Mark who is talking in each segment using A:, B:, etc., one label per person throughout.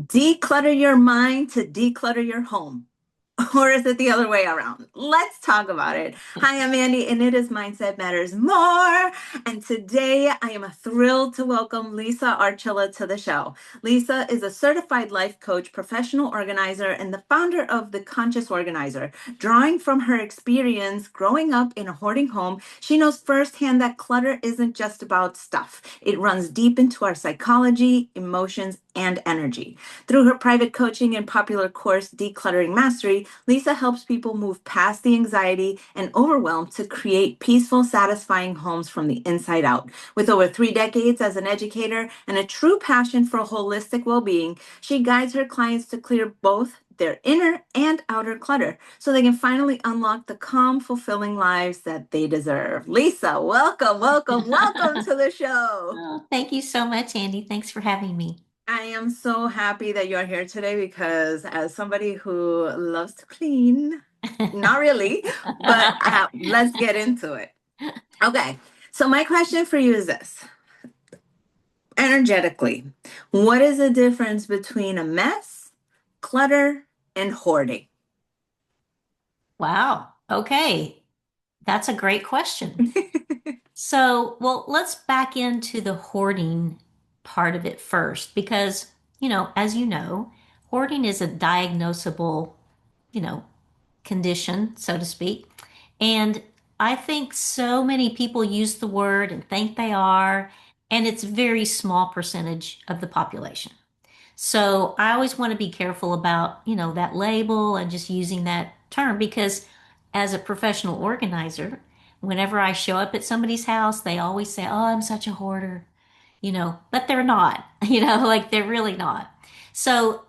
A: Declutter your mind to declutter your home. Or is it the other way around? Let's talk about it. Hi, I'm Andy, and it is Mindset Matters More. And today I am thrilled to welcome Lisa Archilla to the show. Lisa is a certified life coach, professional organizer, and the founder of The Conscious Organizer. Drawing from her experience growing up in a hoarding home, she knows firsthand that clutter isn't just about stuff. It runs deep into our psychology, emotions, and energy. Through her private coaching and popular course, Decluttering Mastery, Lisa helps people move past the anxiety and overwhelm to create peaceful, satisfying homes from the inside out. With over 3 decades as an educator and a true passion for holistic well being, she guides her clients to clear both their inner and outer clutter so they can finally unlock the calm, fulfilling lives that they deserve. Lisa, welcome, welcome, welcome to the show.
B: Oh, thank you so much, Andy. Thanks for having me.
A: I am so happy that you're here today because, as somebody who loves to clean, not really, but let's get into it. Okay, so my question for you is this: energetically, what is the difference between a mess, clutter, and hoarding?
B: Wow. Okay. That's a great question. So, well, let's back into the hoarding part of it first because, as you know, hoarding is a diagnosable, you know, condition, so to speak. And I think so many people use the word and think they are, and it's a very small percentage of the population. So I always want to be careful about, that label and just using that term because as a professional organizer, whenever I show up at somebody's house, they always say, "Oh, I'm such a hoarder," but they're not, like they're really not. So,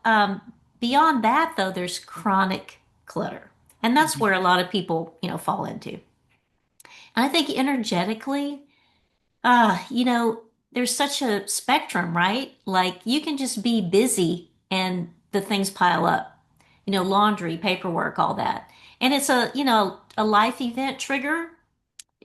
B: beyond that, though, there's chronic clutter. And that's
A: Mhm.
B: where a lot of people, fall into. And I think energetically, uh, you know, there's such a spectrum, right? Like you can just be busy and the things pile up, laundry, paperwork, all that. And it's a life event trigger.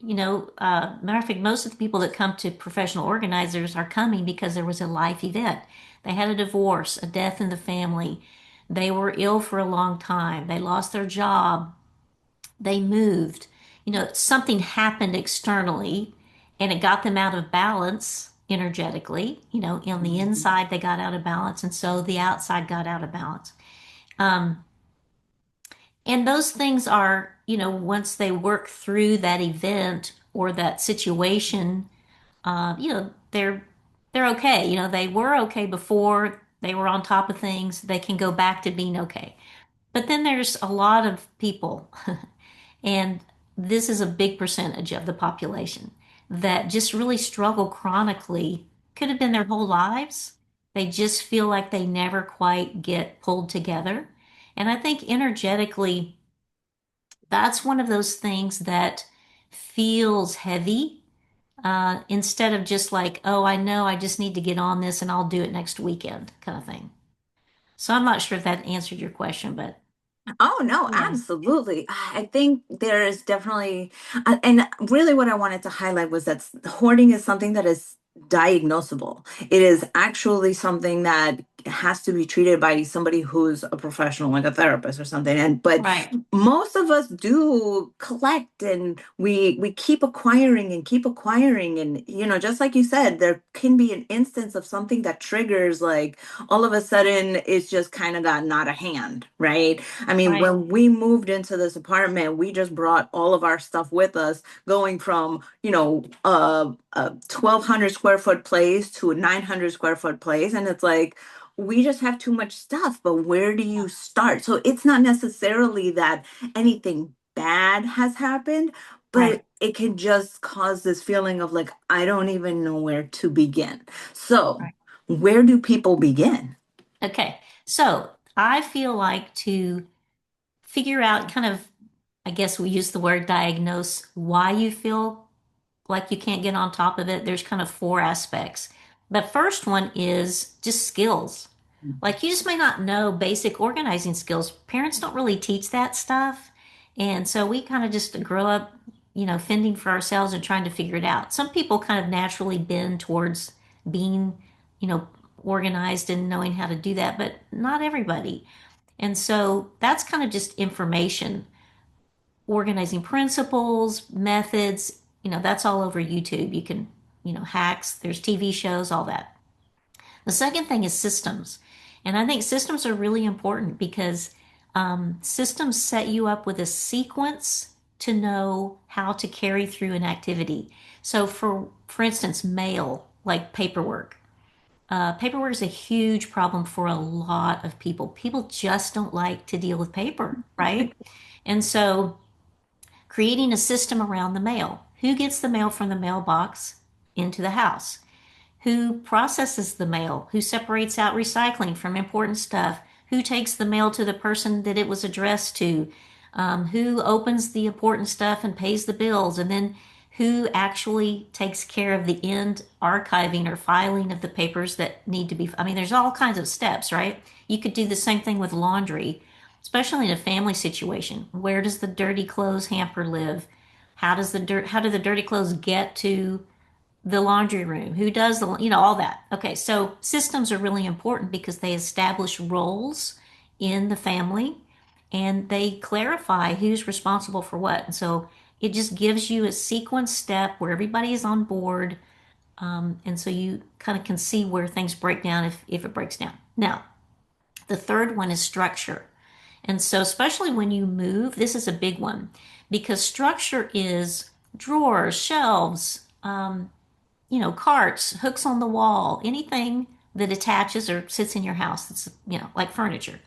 B: Matter of fact, most of the people that come to professional organizers are coming because there was a life event. They had a divorce, a death in the family. They were ill for a long time. They lost their job. They moved. Something happened externally and it got them out of balance energetically. On the
A: Mhm.
B: inside, they got out of balance, and so the outside got out of balance. Um, and those things are, once they work through that event or that situation, they're okay. They were okay before, they were on top of things. They can go back to being okay. But then there's a lot of people, and this is a big percentage of the population that just really struggle chronically. Could have been their whole lives. They just feel like they never quite get pulled together. And I think energetically, that's one of those things that feels heavy, instead of just like, oh, I know I just need to get on this and I'll do it next weekend kind of thing. So I'm not sure if that answered your question, but
A: Oh, no,
B: yeah.
A: absolutely. I think there is definitely, and really what I wanted to highlight was that hoarding is something that is diagnosable. It is actually something that has to be treated by somebody who's a professional, like a therapist or something. And but
B: Right,
A: most of us do collect, and we keep acquiring, and just like you said, there can be an instance of something that triggers, like all of a sudden it's just kind of gotten out of hand, right? I mean,
B: right.
A: when we moved into this apartment, we just brought all of our stuff with us, going from, a 1,200 square foot place to a 900 square foot place. And it's like, we just have too much stuff, but where do you start? So it's not necessarily that anything bad has happened,
B: Right.
A: but it can just cause this feeling of like, I don't even know where to begin. So,
B: Right.
A: where do people begin?
B: Okay. So I feel like to figure out kind of, I guess we use the word diagnose why you feel like you can't get on top of it. There's kind of four aspects. The first one is just skills. Like you just may not know basic organizing skills. Parents don't really teach that stuff. And so we kind of just grow up, fending for ourselves and trying to figure it out. Some people kind of naturally bend towards being, you know, organized and knowing how to do that, but not everybody. And so that's kind of just information, organizing principles, methods, that's all over YouTube. You can, hacks, there's TV shows, all that. The second thing is systems. And I think systems are really important because systems set you up with a sequence to know how to carry through an activity. So, for instance, mail, like paperwork. Paperwork is a huge problem for a lot of people. People just don't like to deal with paper, right? And so, creating a system around the mail. Who gets the mail from the mailbox into the house? Who processes the mail? Who separates out recycling from important stuff? Who takes the mail to the person that it was addressed to? Who opens the important stuff and pays the bills? And then who actually takes care of the end archiving or filing of the papers that need to be? I mean, there's all kinds of steps, right? You could do the same thing with laundry, especially in a family situation. Where does the dirty clothes hamper live? How do the dirty clothes get to the laundry room? Who does all that? Okay, so systems are really important because they establish roles in the family and they clarify who's responsible for what. And so it just gives you a sequence step where everybody is on board. And so you kind of can see where things break down if it breaks down. Now, the third one is structure. And so, especially when you move, this is a big one because structure is drawers, shelves, carts, hooks on the wall, anything that attaches or sits in your house that's, like furniture.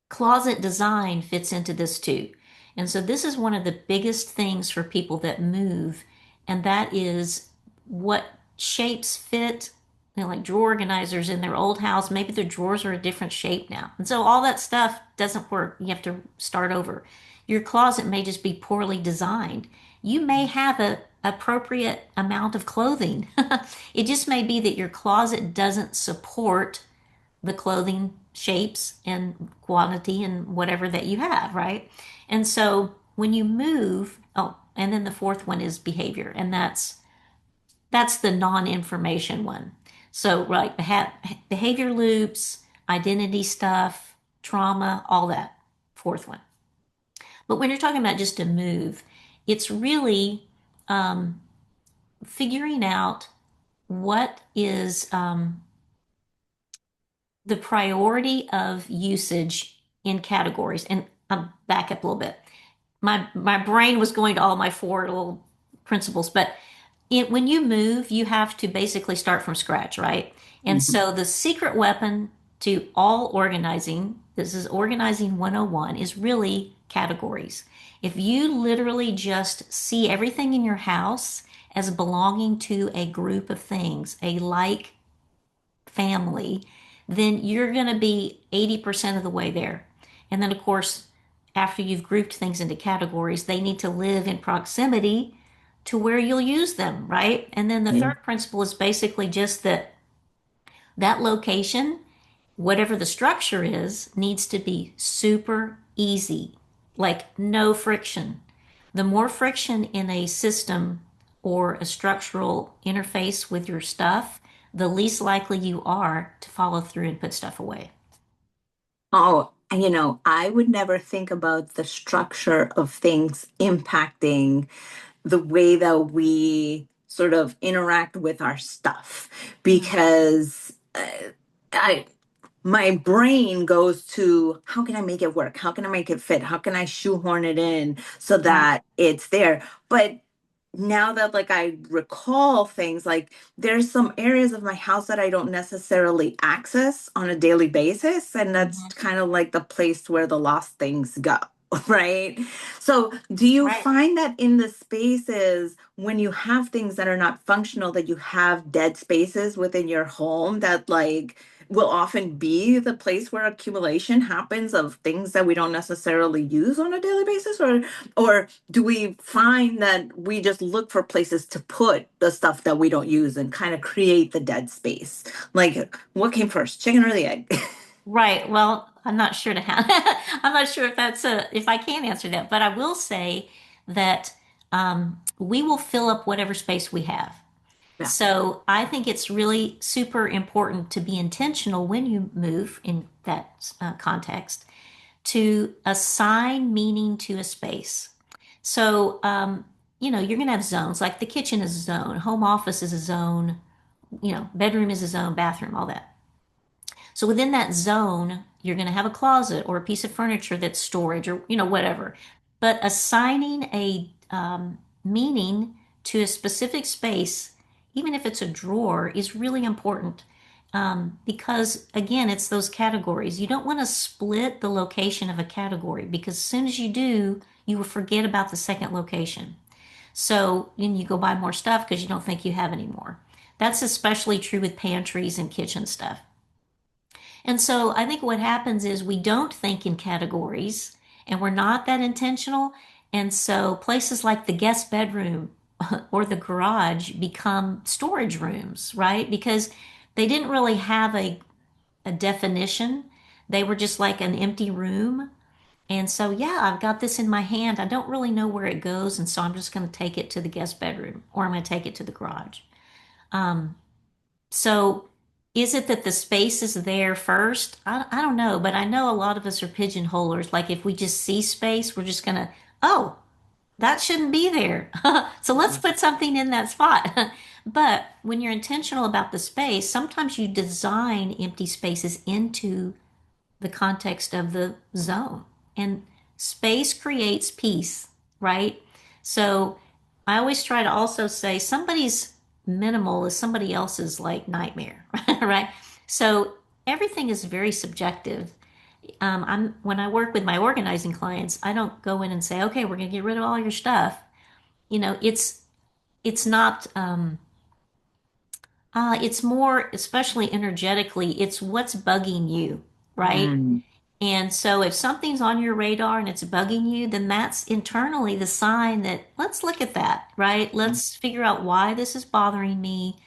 B: Closet design fits into this too. And so this is one of the biggest things for people that move, and that is what shapes fit, like drawer organizers in their old house. Maybe their drawers are a different shape now. And so all that stuff doesn't work. You have to start over. Your closet may just be poorly designed. You may have a appropriate amount of clothing. It just may be that your closet doesn't support the clothing shapes and quantity and whatever that you have, right? And so when you move, oh, and then the fourth one is behavior, and that's the non-information one. So like behavior loops, identity stuff, trauma, all that. Fourth one. But when you're talking about just a move, it's really figuring out what is the priority of usage in categories. And I'll back up a little bit. My brain was going to all my four little principles, but when you move, you have to basically start from scratch, right? And
A: Mhm.
B: so the secret weapon to all organizing, this is organizing 101, is really categories. If you literally just see everything in your house as belonging to a group of things, a like family, then you're going to be 80% of the way there. And then, of course, after you've grouped things into categories, they need to live in proximity to where you'll use them, right? And then the
A: Yeah.
B: third principle is basically just that location, whatever the structure is, needs to be super easy, like no friction. The more friction in a system or a structural interface with your stuff, the least likely you are to follow through and put stuff away.
A: Oh, and I would never think about the structure of things impacting the way that we sort of interact with our stuff
B: Mm.
A: because I my brain goes to how can I make it work? How can I make it fit? How can I shoehorn it in so
B: Right.
A: that it's there? But now that like I recall things, like there's some areas of my house that I don't necessarily access on a daily basis, and that's
B: Mhm.
A: kind of like the place where the lost things go. Right. So, do you
B: Right.
A: find that in the spaces when you have things that are not functional, that you have dead spaces within your home that like will often be the place where accumulation happens of things that we don't necessarily use on a daily basis, or do we find that we just look for places to put the stuff that we don't use and kind of create the dead space? Like, what came first, chicken or the egg?
B: Right. Well, I'm not sure to have, I'm not sure if I can answer that, but I will say that we will fill up whatever space we have.
A: Yeah.
B: So I think it's really super important to be intentional when you move in that context to assign meaning to a space. So, you're going to have zones, like the kitchen is a zone, home office is a zone, bedroom is a zone, bathroom, all that. So within that zone, you're going to have a closet or a piece of furniture that's storage or, whatever. But assigning a meaning to a specific space, even if it's a drawer, is really important. Because again, it's those categories. You don't want to split the location of a category because as soon as you do, you will forget about the second location. So then you go buy more stuff because you don't think you have any more. That's especially true with pantries and kitchen stuff. And so I think what happens is we don't think in categories and we're not that intentional. And so places like the guest bedroom or the garage become storage rooms, right? Because they didn't really have a definition. They were just like an empty room. And so, yeah, I've got this in my hand. I don't really know where it goes. And so I'm just going to take it to the guest bedroom or I'm going to take it to the garage. So is it that the space is there first? I don't know, but I know a lot of us are pigeonholers. Like if we just see space, we're just gonna, oh, that shouldn't be there. So let's put something in that spot. But when you're intentional about the space, sometimes you design empty spaces into the context of the zone. And space creates peace, right? So I always try to also say somebody's minimal is somebody else's like nightmare, right? So everything is very subjective. When I work with my organizing clients, I don't go in and say, okay, we're going to get rid of all your stuff. It's not. It's more, especially energetically, it's what's bugging you, right?
A: Mm.
B: And so if something's on your radar and it's bugging you, then that's internally the sign that let's look at that, right? Let's figure out why this is bothering me.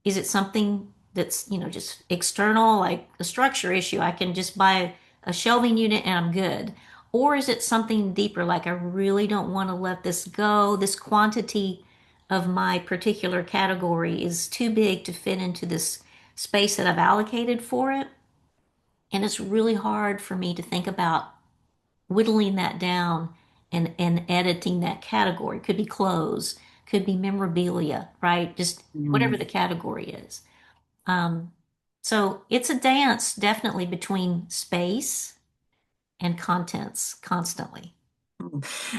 B: Is it something that's, just external, like a structure issue? I can just buy a shelving unit and I'm good. Or is it something deeper, like I really don't want to let this go? This quantity of my particular category is too big to fit into this space that I've allocated for it. And it's really hard for me to think about whittling that down and editing that category. Could be clothes, could be memorabilia, right? Just whatever
A: Mm.
B: the category is. Um, so it's a dance definitely between space and contents constantly.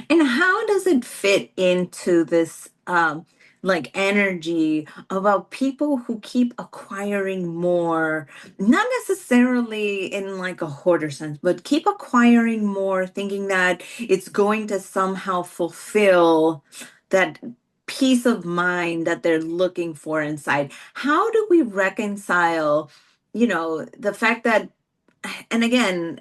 A: And how does it fit into this like energy about people who keep acquiring more, not necessarily in like a hoarder sense, but keep acquiring more, thinking that it's going to somehow fulfill that peace of mind that they're looking for inside? How do we reconcile, the fact that, and again,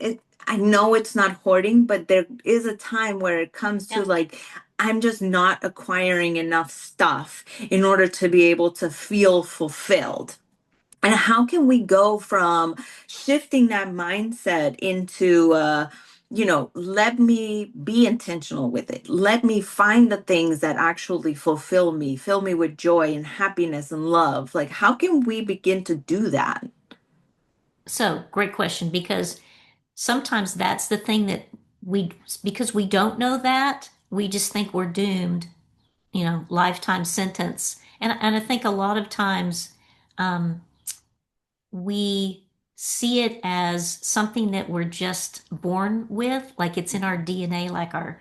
A: I know it's not hoarding, but there is a time where it comes to
B: Yeah.
A: like, I'm just not acquiring enough stuff in order to be able to feel fulfilled. And how can we go from shifting that mindset into, let me be intentional with it. Let me find the things that actually fulfill me, fill me with joy and happiness and love. Like, how can we begin to do that?
B: So great question because sometimes that's the thing that we, because we don't know that, we just think we're doomed, lifetime sentence. And I think a lot of times um, we see it as something that we're just born with, like it's in our DNA, like our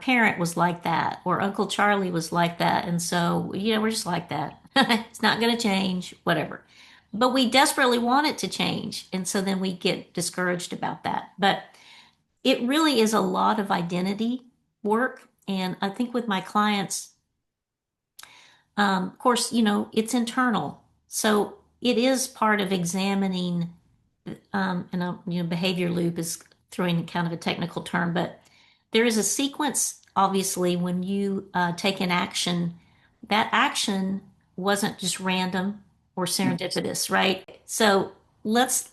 B: parent was like that, or Uncle Charlie was like that, and so we're just like that. It's not going to change, whatever. But we desperately want it to change, and so then we get discouraged about that. But it really is a lot of identity work, and I think with my clients, of course, it's internal. So it is part of examining, behavior loop is throwing kind of a technical term, but there is a sequence, obviously, when you take an action. That action wasn't just random or serendipitous, right? So let's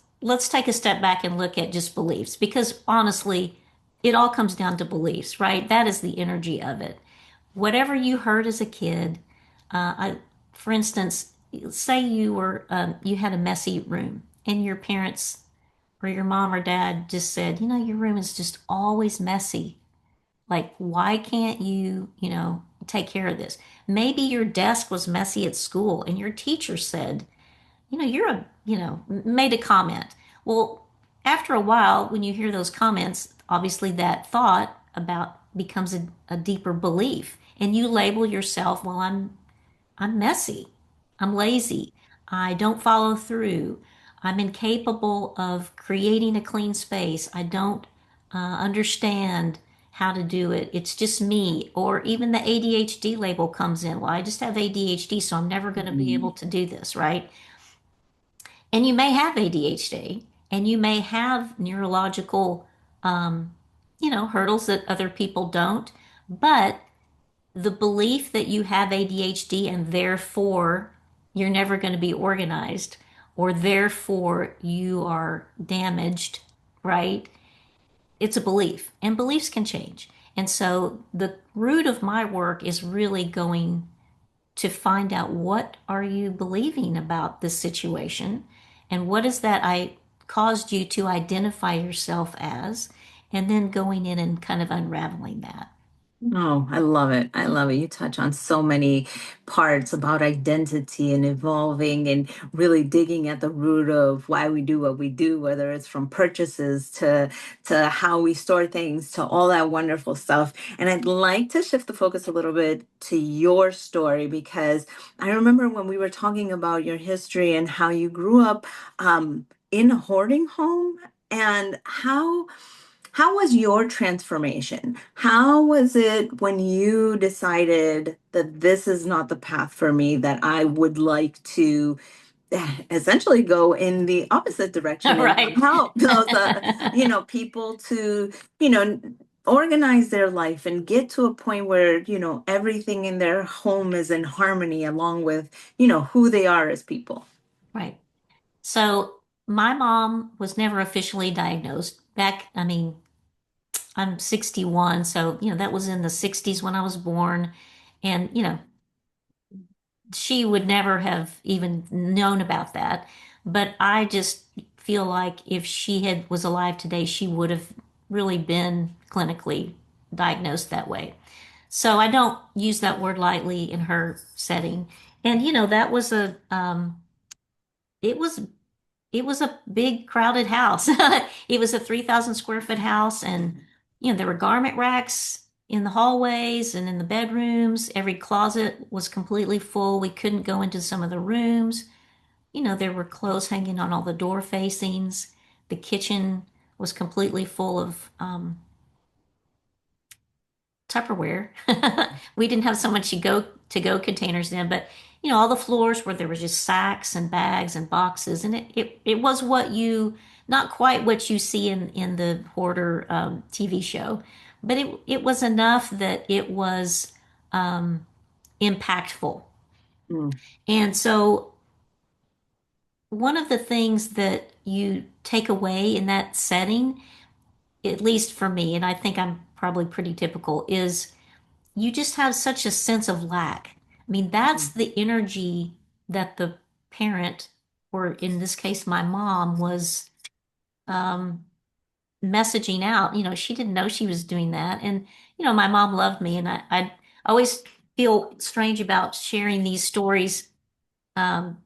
B: take a step back and look at just beliefs, because honestly, it all comes down to beliefs, right? That is the energy of it. Whatever you heard as a kid, I, for instance, say you had a messy room, and your parents or your mom or dad just said, your room is just always messy. Like, why can't you, take care of this? Maybe your desk was messy at school, and your teacher said, made a comment. Well, after a while, when you hear those comments, obviously that thought about becomes a deeper belief, and you label yourself, well, I'm messy. I'm lazy. I don't follow through. I'm incapable of creating a clean space. I don't understand how to do it. It's just me. Or even the ADHD label comes in. Well, I just have ADHD, so I'm never going to be able
A: Mhm.
B: to do this, right? And you may have ADHD and you may have neurological, hurdles that other people don't. But the belief that you have ADHD and therefore you're never going to be organized or therefore you are damaged, right? It's a belief and beliefs can change. And so the root of my work is really going to find out what are you believing about this situation and what is that I caused you to identify yourself as, and then going in and kind of unraveling that.
A: Oh, I love it. I love it. You touch on so many parts about identity and evolving and really digging at the root of why we do what we do, whether it's from purchases to how we store things to all that wonderful stuff. And I'd like to shift the focus a little bit to your story because I remember when we were talking about your history and how you grew up in a hoarding home and how was your transformation? How was it when you decided that this is not the path for me, that I would like to essentially go in the opposite direction and
B: Right.
A: help those, people to, you know, organize their life and get to a point where, everything in their home is in harmony along with, who they are as people.
B: Right. So my mom was never officially diagnosed. I mean, I'm 61, so, that was in the 60s when I was born. And, she would never have even known about that. But I just feel like if she had was alive today, she would have really been clinically diagnosed that way. So I don't use that word lightly in her setting. And, that was it was it was a big crowded house. It was a 3,000 square foot house, and there were garment racks in the hallways and in the bedrooms. Every closet was completely full. We couldn't go into some of the rooms. There were clothes hanging on all the door facings. The kitchen was completely full of Tupperware. We didn't have so much to go containers then, but all the floors where there was just sacks and bags and boxes, and it was not quite what you see in the hoarder TV show, but it was enough that it was impactful.
A: Mm,
B: And so one of the things that you take away in that setting, at least for me, and I think I'm probably pretty typical, is you just have such a sense of lack. I mean, that's
A: mm,
B: the energy that the parent, or in this case, my mom, was um, messaging out. She didn't know she was doing that. And, my mom loved me, and I always feel strange about sharing these stories, um,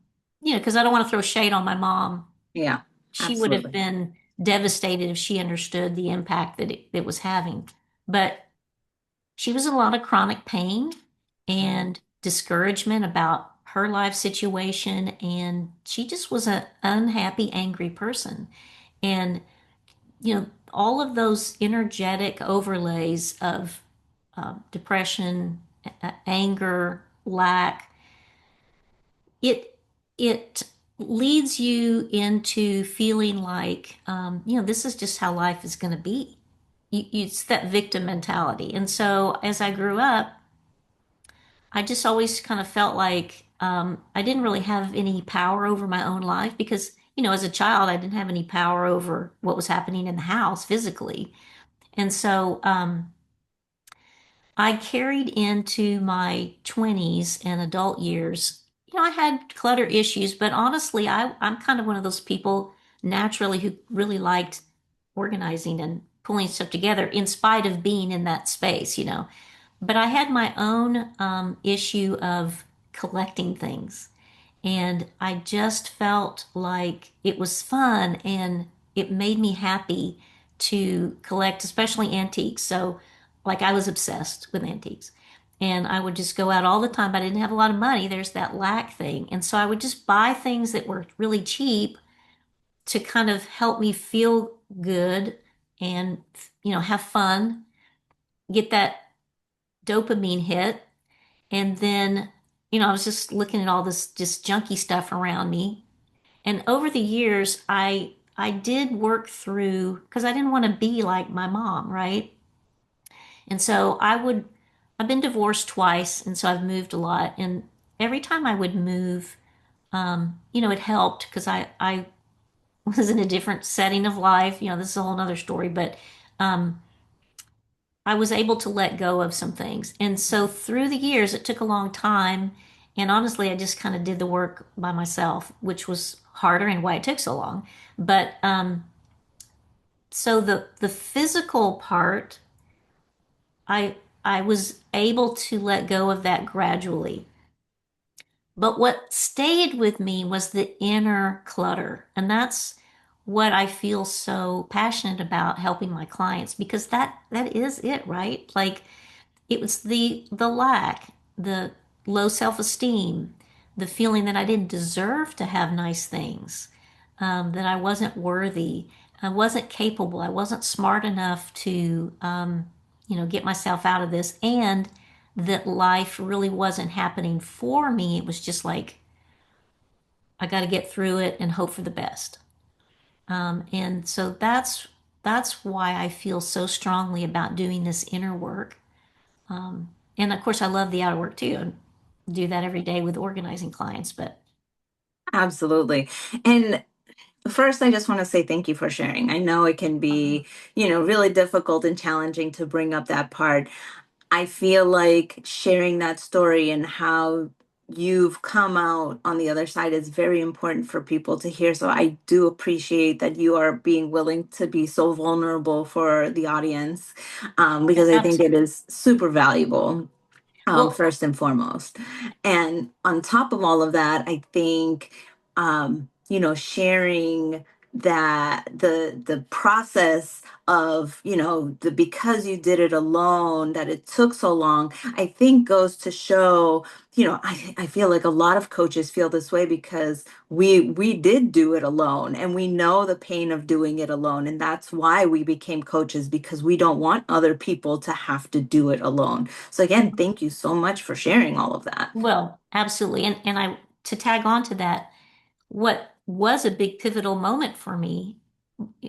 B: because I don't want to throw shade on my mom.
A: yeah,
B: She would have
A: absolutely.
B: been devastated if she understood the impact that it was having. But she was in a lot of chronic pain and discouragement about her life situation, and she just was an unhappy, angry person. And all of those energetic overlays of depression, anger, lack, it it leads you into feeling like this is just how life is going to be. It's that victim mentality. And so as I grew up, I just always kind of felt like I didn't really have any power over my own life because, as a child, I didn't have any power over what was happening in the house physically. And so I carried into my 20s and adult years. I had clutter issues, but honestly, I'm kind of one of those people naturally who really liked organizing and pulling stuff together in spite of being in that space. But I had my own issue of collecting things. And I just felt like it was fun and it made me happy to collect, especially antiques. So, like, I was obsessed with antiques. And I would just go out all the time, but I didn't have a lot of money. There's that lack thing. And so I would just buy things that were really cheap to kind of help me feel good and, have fun, get that dopamine hit. And then, I was just looking at all this just junky stuff around me. And over the years, I did work through because I didn't want to be like my mom, right? And so I've been divorced twice, and so I've moved a lot. And every time I would move, it helped because I was in a different setting of life. This is a whole other story, but um, I was able to let go of some things. And so through the years, it took a long time. And honestly, I just kind of did the work by myself, which was harder and why it took so long. But so the physical part, I I was able to let go of that gradually. But what stayed with me was the inner clutter. And that's what I feel so passionate about helping my clients because that is it, right? Like it was the lack, the low self-esteem, the feeling that I didn't deserve to have nice things, that I wasn't worthy, I wasn't capable, I wasn't smart enough to, get myself out of this, and that life really wasn't happening for me. It was just like I got to get through it and hope for the best. And so that's why I feel so strongly about doing this inner work. And of course, I love the outer work too. I do that every day with organizing clients. But
A: Absolutely. And first, I just want to say thank you for sharing. I know it can
B: um,
A: be, really difficult and challenging to bring up that part. I feel like sharing that story and how you've come out on the other side is very important for people to hear. So I do appreciate that you are being willing to be so vulnerable for the audience, because I think it
B: absolutely.
A: is super valuable,
B: Well,
A: first and foremost. And on top of all of that, I think, sharing that the process of, the because you did it alone, that it took so long, I think goes to show, I feel like a lot of coaches feel this way because we did do it alone and we know the pain of doing it alone. And that's why we became coaches, because we don't want other people to have to do it alone. So again, thank you so much for sharing all of that.
B: absolutely. And I to tag on to that, what was a big pivotal moment for me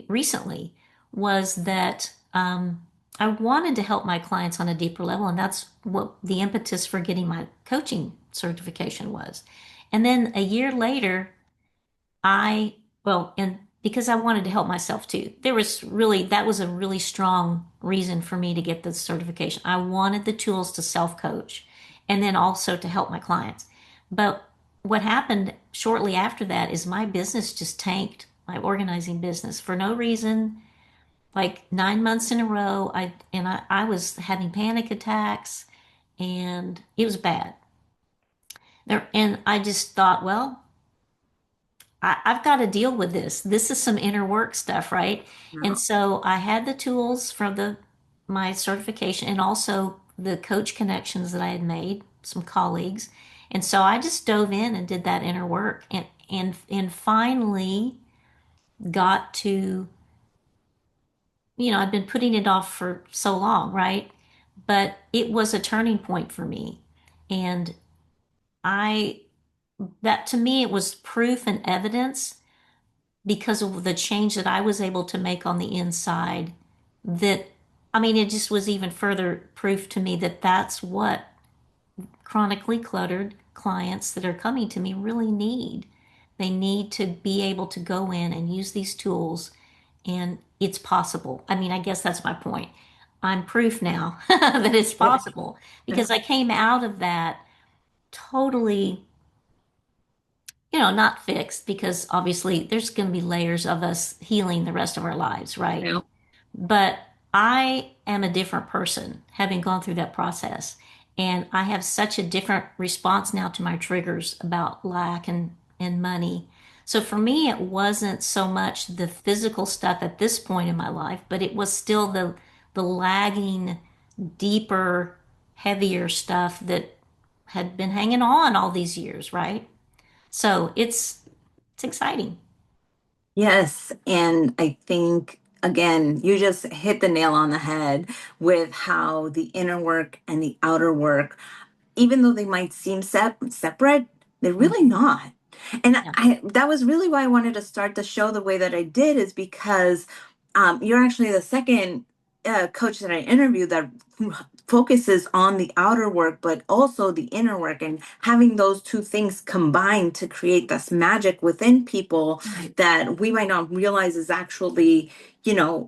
B: recently was that I wanted to help my clients on a deeper level, and that's what the impetus for getting my coaching certification was. And then a year later, and because I wanted to help myself too, that was a really strong reason for me to get the certification. I wanted the tools to self coach and then also to help my clients. But what happened shortly after that is my business just tanked, my organizing business for no reason. Like 9 months in a row, I was having panic attacks and it was bad. And I just thought, well, I've got to deal with this. This is some inner work stuff, right? And
A: Yeah.
B: so I had the tools from the my certification and also the coach connections that I had made, some colleagues. And so I just dove in and did that inner work and finally got to, I've been putting it off for so long, right? But it was a turning point for me. And I that to me it was proof and evidence because of the change that I was able to make on the inside. That, I mean, it just was even further proof to me that that's what chronically cluttered clients that are coming to me really need. They need to be able to go in and use these tools, and it's possible. I mean, I guess that's my point. I'm proof now that it's
A: Yeah.
B: possible because I came out of that totally, not fixed because obviously there's going to be layers of us healing the rest of our lives, right?
A: Yeah.
B: But I am a different person having gone through that process. And I have such a different response now to my triggers about lack and money. So for me, it wasn't so much the physical stuff at this point in my life, but it was still the lagging, deeper, heavier stuff that had been hanging on all these years, right? So it's exciting.
A: Yes, and I think again, you just hit the nail on the head with how the inner work and the outer work, even though they might seem separate, they're really
B: Mhm.
A: not. And
B: Yeah.
A: I that was really why I wanted to start the show the way that I did, is because you're actually the second coach that I interviewed that focuses on the outer work, but also the inner work, and having those two things combined to create this magic within people
B: Right.
A: that we might not realize is actually,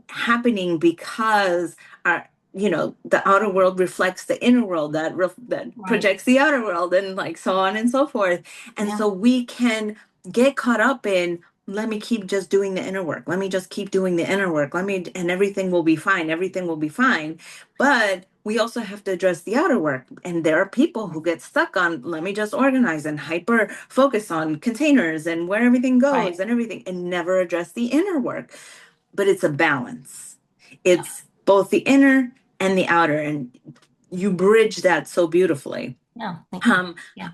A: happening because our the outer world reflects the inner world that
B: Right.
A: projects the outer world, and like so on and so forth. And
B: Yeah.
A: so we can get caught up in, let me keep just doing the inner work, let me just keep doing the inner work, and everything will be fine, everything will be fine. But we also have to address the outer work, and there are people who get stuck on, let me just organize and hyper focus on containers and where everything
B: Right.
A: goes and everything, and never address the inner work. But it's a balance.
B: Yeah.
A: It's both the inner and the outer, and you bridge that so beautifully.
B: No, thank you.
A: Um,
B: Yeah.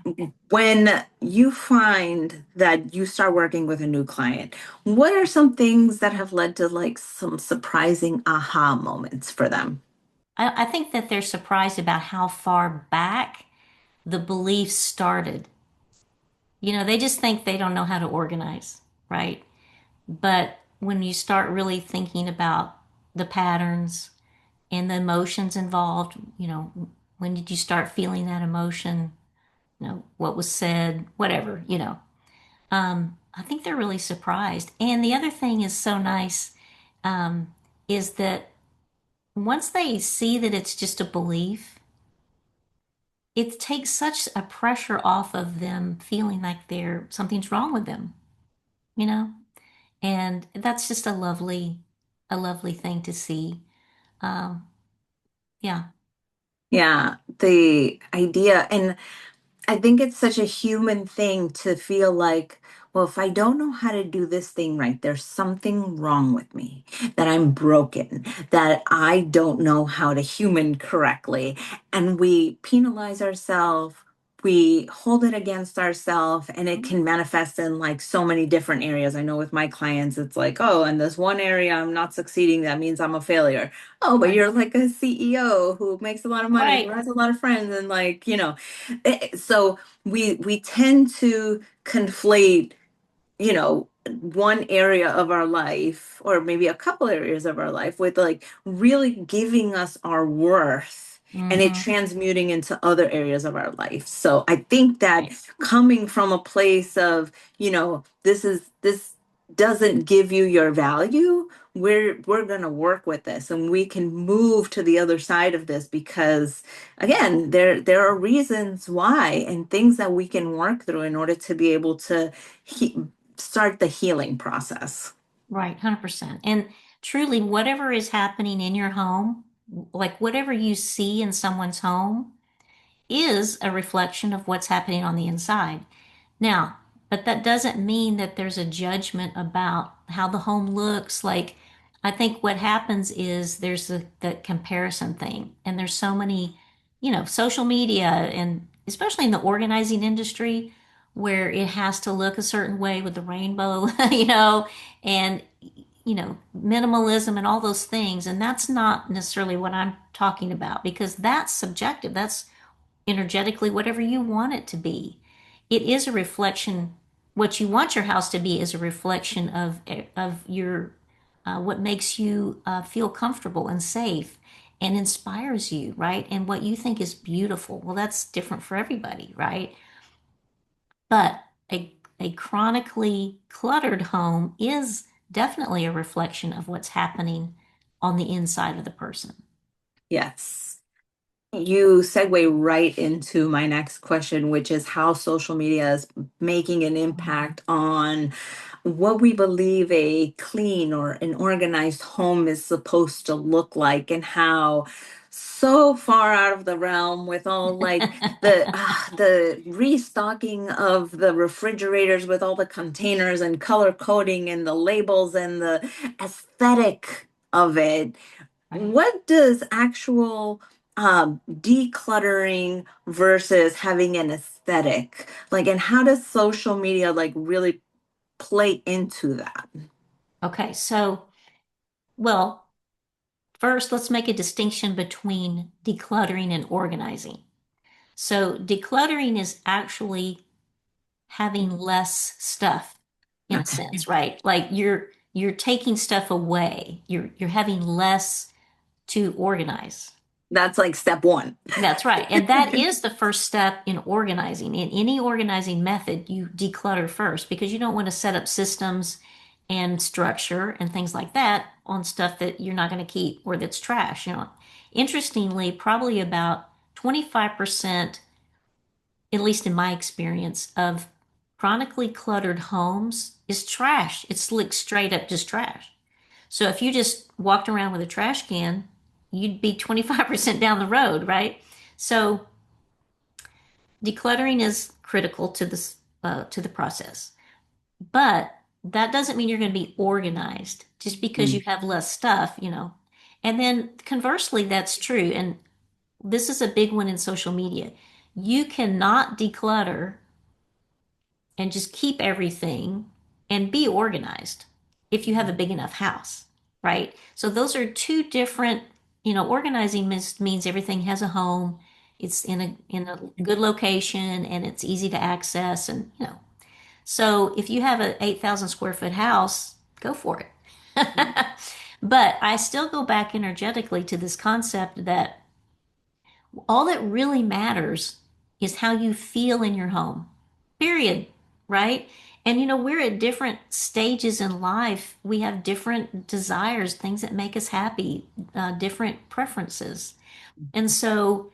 A: when you find that you start working with a new client, what are some things that have led to like some surprising aha moments for them?
B: I think that they're surprised about how far back the beliefs started. They just think they don't know how to organize, right? But when you start really thinking about the patterns and the emotions involved, when did you start feeling that emotion? What was said, whatever, I think they're really surprised. And the other thing is so nice, is that once they see that it's just a belief, it takes such a pressure off of them feeling like something's wrong with them, you know? And that's just a lovely thing to see. Um, yeah.
A: Yeah, the idea, and I think it's such a human thing to feel like, well, if I don't know how to do this thing right, there's something wrong with me, that I'm broken, that I don't know how to human correctly. And we penalize ourselves, we hold it against ourselves, and it can manifest in like so many different areas. I know with my clients, it's like, oh, in this one area I'm not succeeding, that means I'm a failure. Oh, but
B: Right.
A: you're like a CEO who makes a lot of money, who
B: Right.
A: has a lot of friends, and like, so we tend to conflate, one area of our life, or maybe a couple areas of our life, with like really giving us our worth, and it
B: Mm-hmm.
A: transmuting into other areas of our life. So I think that
B: Right.
A: coming from a place of, this doesn't give you your value, we're going to work with this, and we can move to the other side of this, because again, there are reasons why, and things that we can work through in order to be able to he- start the healing process.
B: Right. 100%. And truly, whatever is happening in your home, like whatever you see in someone's home, is a reflection of what's happening on the inside. Now, but that doesn't mean that there's a judgment about how the home looks. Like, I think what happens is there's the comparison thing, and there's so many, social media, and especially in the organizing industry, where it has to look a certain way with the rainbow, and minimalism and all those things. And that's not necessarily what I'm talking about because that's subjective. That's energetically whatever you want it to be. It is a reflection. What you want your house to be is a reflection of your what makes you feel comfortable and safe and inspires you, right? And what you think is beautiful. Well, that's different for everybody, right? But a chronically cluttered home is definitely a reflection of what's happening on the inside of the person.
A: Yes. You segue right into my next question, which is how social media is making an impact on what we believe a clean or an organized home is supposed to look like, and how so far out of the realm with all like the restocking of the refrigerators with all the containers and color coding and the labels and the aesthetic of it.
B: Right.
A: What does actual decluttering versus having an aesthetic like, and how does social media like really play into that?
B: Okay, so, well, first, let's make a distinction between decluttering and organizing. So, decluttering is actually having less stuff in a
A: Okay.
B: sense, right? Like you're taking stuff away. You're having less to organize.
A: That's like step one.
B: That's right. And that is the first step in organizing. In any organizing method, you declutter first because you don't want to set up systems and structure and things like that on stuff that you're not going to keep or that's trash. Interestingly, probably about 25%, at least in my experience, of chronically cluttered homes is trash. It's like straight up just trash. So if you just walked around with a trash can, you'd be 25% down the road, right? So decluttering is critical to this to the process. But that doesn't mean you're going to be organized just because you
A: Mm.
B: have less stuff. And then conversely, that's true. And this is a big one in social media. You cannot declutter and just keep everything and be organized if you have a big enough house, right? So those are two different. Organizing means everything has a home, it's in a good location and it's easy to access and. So if you have a 8,000 square foot house, go for it. But I still go back energetically to this concept that all that really matters is how you feel in your home, period, right? And we're at different stages in life. We have different desires, things that make us happy, different preferences. And so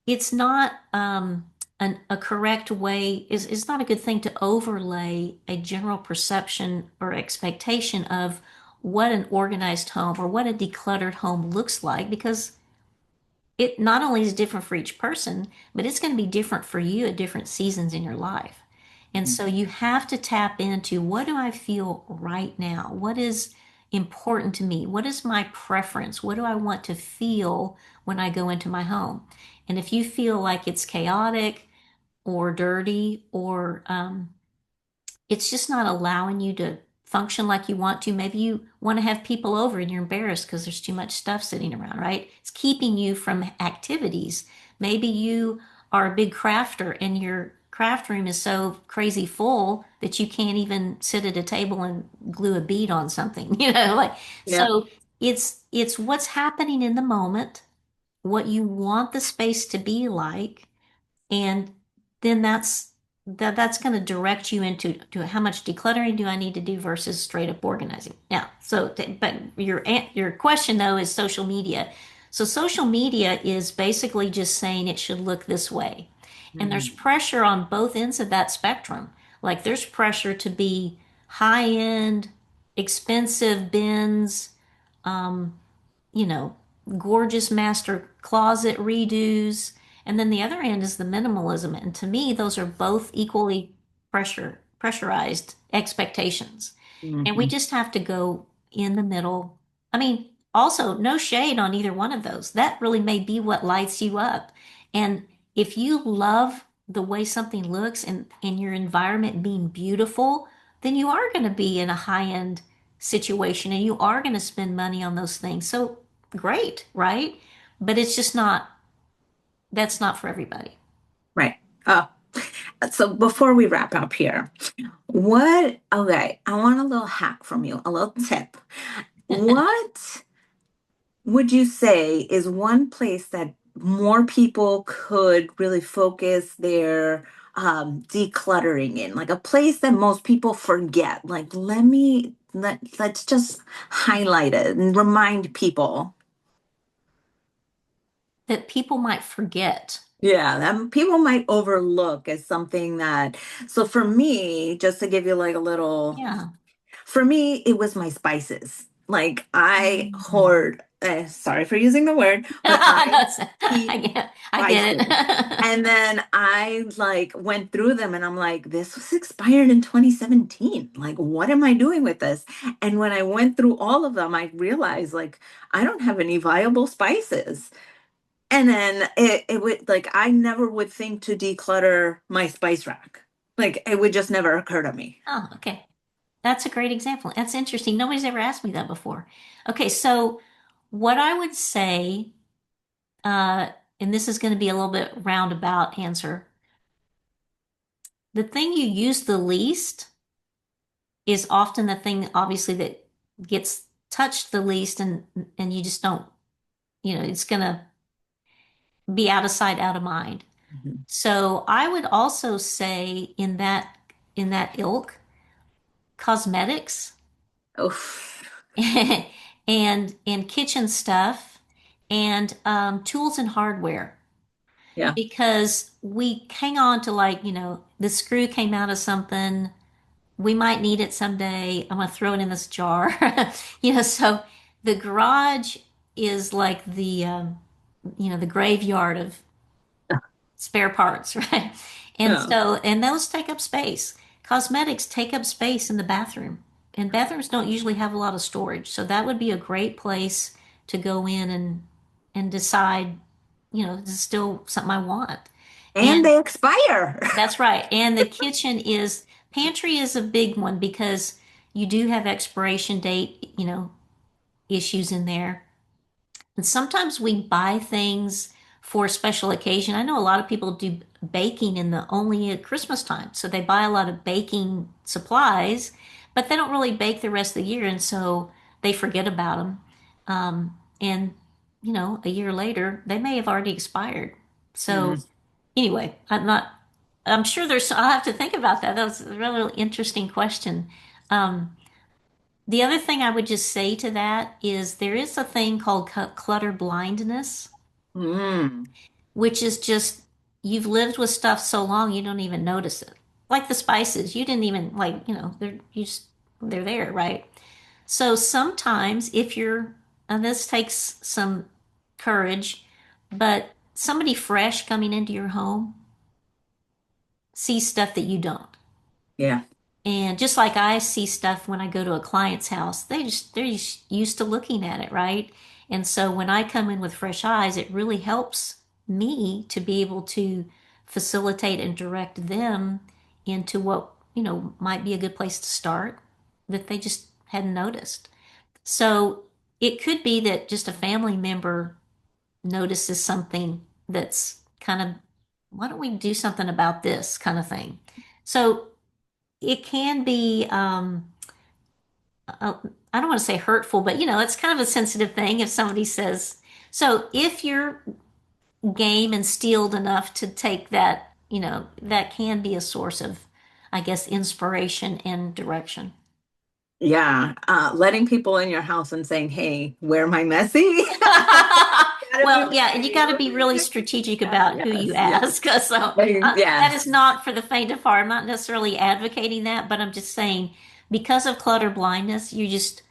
B: it's not a correct way, is not a good thing to overlay a general perception or expectation of what an organized home or what a decluttered home looks like because it not only is different for each person, but it's going to be different for you at different seasons in your life. And so you have to tap into what do I feel right now? What is important to me? What is my preference? What do I want to feel when I go into my home? And if you feel like it's chaotic or dirty or it's just not allowing you to function like you want to. Maybe you want to have people over and you're embarrassed because there's too much stuff sitting around, right? It's keeping you from activities. Maybe you are a big crafter and your craft room is so crazy full that you can't even sit at a table and glue a bead on something, like
A: Yeah.
B: so it's what's happening in the moment, what you want the space to be like, and then that's going to direct you into to how much decluttering do I need to do versus straight up organizing. Now, but your question though is social media. So social media is basically just saying it should look this way. And there's
A: Mm.
B: pressure on both ends of that spectrum. Like there's pressure to be high end, expensive bins, um, you know, gorgeous master closet redos. And then the other end is the minimalism. And to me, those are both equally pressurized expectations. And we
A: Mhm.
B: just have to go in the middle. I mean, also, no shade on either one of those. That really may be what lights you up. And if you love the way something looks and your environment being beautiful, then you are going to be in a high end situation and you are going to spend money on those things. So great, right? But it's just not, that's not for everybody.
A: Right. So before we wrap up here, okay, I want a little hack from you, a little tip. What would you say is one place that more people could really focus their decluttering in? Like a place that most people forget. Like, let's just highlight it and remind people.
B: that people might forget.
A: Yeah, that people might overlook as something that, so for me, just to give you like a little,
B: Yeah.
A: for me, it was my spices. Like I
B: Mm.
A: hoard, sorry for using the word, but I
B: That's-
A: keep
B: I get
A: spices.
B: it.
A: And then I like went through them and I'm like, this was expired in 2017. Like, what am I doing with this? And when I went through all of them, I realized like I don't have any viable spices. And then it would like I never would think to declutter my spice rack. Like it would just never occur to me.
B: Oh, okay. That's a great example. That's interesting. Nobody's ever asked me that before. Okay, so what I would say, uh, and this is going to be a little bit roundabout answer, the thing you use the least is often the thing, obviously, that gets touched the least, and you just don't, it's going to be out of sight, out of mind.
A: Mhm.
B: So I would also say in that ilk, cosmetics
A: Oof.
B: and kitchen stuff and tools and hardware
A: Yeah.
B: because we hang on to like the screw came out of something, we might need it someday, I'm gonna throw it in this jar. So the garage is like the graveyard of spare parts, right? And
A: Yeah.
B: so, and those take up space. Cosmetics take up space in the bathroom, and bathrooms don't usually have a lot of storage. So that would be a great place to go in and decide, this is still something I want.
A: And
B: And
A: they expire.
B: that's right. And the kitchen is pantry is a big one because you do have expiration date, issues in there. And sometimes we buy things for a special occasion. I know a lot of people do baking in the only at Christmas time. So they buy a lot of baking supplies, but they don't really bake the rest of the year. And so they forget about them. And, a year later, they may have already expired.
A: Mm.
B: So anyway, I'm sure I'll have to think about that. That was a really interesting question. Um, the other thing I would just say to that is there is a thing called clutter blindness,
A: Mm.
B: which is just you've lived with stuff so long you don't even notice it. Like the spices, you didn't even like, they're there, right? So sometimes if and this takes some courage, but somebody fresh coming into your home sees stuff that you don't.
A: Yeah.
B: And just like I see stuff when I go to a client's house, they're just used to looking at it, right? And so when I come in with fresh eyes, it really helps me to be able to facilitate and direct them into what, might be a good place to start that they just hadn't noticed. So it could be that just a family member notices something that's kind of, why don't we do something about this kind of thing? So it can be uh, I don't want to say hurtful, but it's kind of a sensitive thing if somebody says so. If you're game and steeled enough to take that, that can be a source of, I guess, inspiration and direction.
A: Yeah. Letting people in your house and saying, hey, where am I messy? Gotta be
B: Well, yeah, and you got to
A: brave.
B: be really strategic
A: Yeah,
B: about who you
A: yes, yes.
B: ask. So that is
A: Yes.
B: not for the faint of heart. I'm not necessarily advocating that, but I'm just saying because of clutter blindness, you just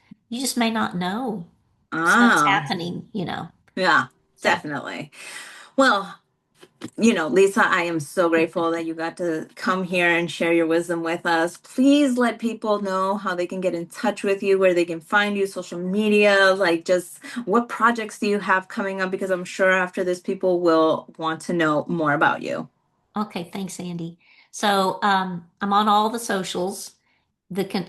B: may not know stuff's
A: Ah,
B: happening.
A: yeah,
B: So,
A: definitely. Well, Lisa, I am so grateful that you got to come here and share your wisdom with us. Please let people know how they can get in touch with you, where they can find you, social media, like just what projects do you have coming up? Because I'm sure after this, people will want to know more about you.
B: okay, thanks, Andy. So, I'm on all the socials. The con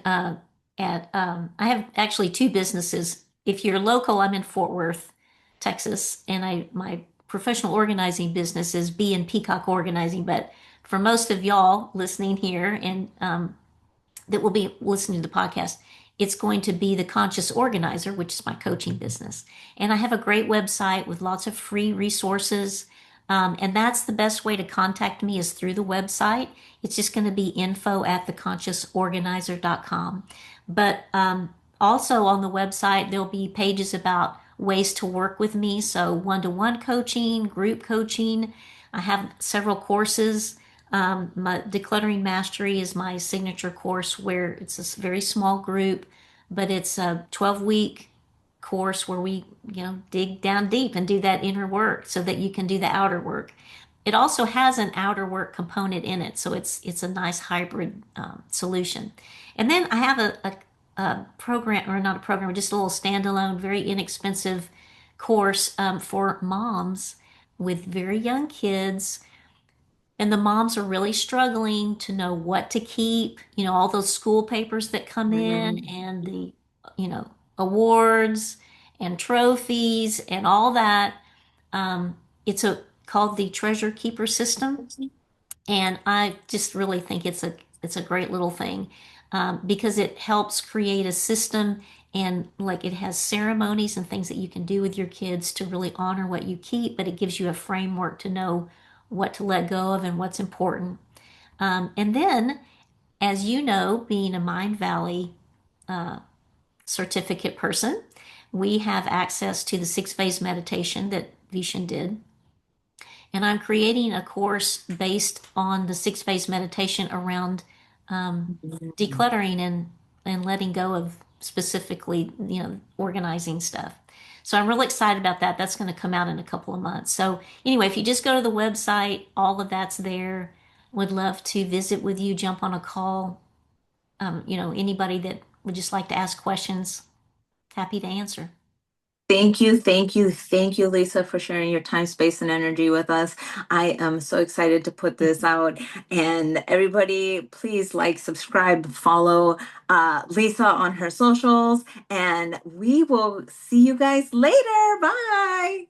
B: at I have actually two businesses. If you're local, I'm in Fort Worth, Texas, and my professional organizing business is B and Peacock Organizing. But for most of y'all listening here and that will be listening to the podcast, it's going to be the Conscious Organizer, which is my coaching business. And I have a great website with lots of free resources. And that's the best way to contact me is through the website. It's just going to be info@theconsciousorganizer.com. But also on the website, there'll be pages about ways to work with me. So one-to-one coaching, group coaching. I have several courses. My Decluttering Mastery is my signature course where it's a very small group, but it's a 12-week course where we, dig down deep and do that inner work so that you can do the outer work. It also has an outer work component in it, so it's a nice hybrid solution. And then I have a program, or not a program, just a little standalone, very inexpensive course for moms with very young kids, and the moms are really struggling to know what to keep, all those school papers that come in
A: Mhm.
B: and the, awards and trophies and all that. It's a called the Treasure Keeper System, and I just really think it's a great little thing because it helps create a system, and like it has ceremonies and things that you can do with your kids to really honor what you keep, but it gives you a framework to know what to let go of and what's important. And then, as you know, being a Mind Valley certificate person, we have access to the 6 phase meditation that Vishen did. And I'm creating a course based on the 6 phase meditation around decluttering and letting go of specifically, organizing stuff. So I'm really excited about that. That's going to come out in a couple of months. So anyway, if you just go to the website, all of that's there. Would love to visit with you, jump on a call. Anybody that would just like to ask questions, happy to answer.
A: Thank you, thank you, thank you, Lisa, for sharing your time, space, and energy with us. I am so excited to put this out. And everybody, please like, subscribe, follow Lisa on her socials, and we will see you guys later. Bye.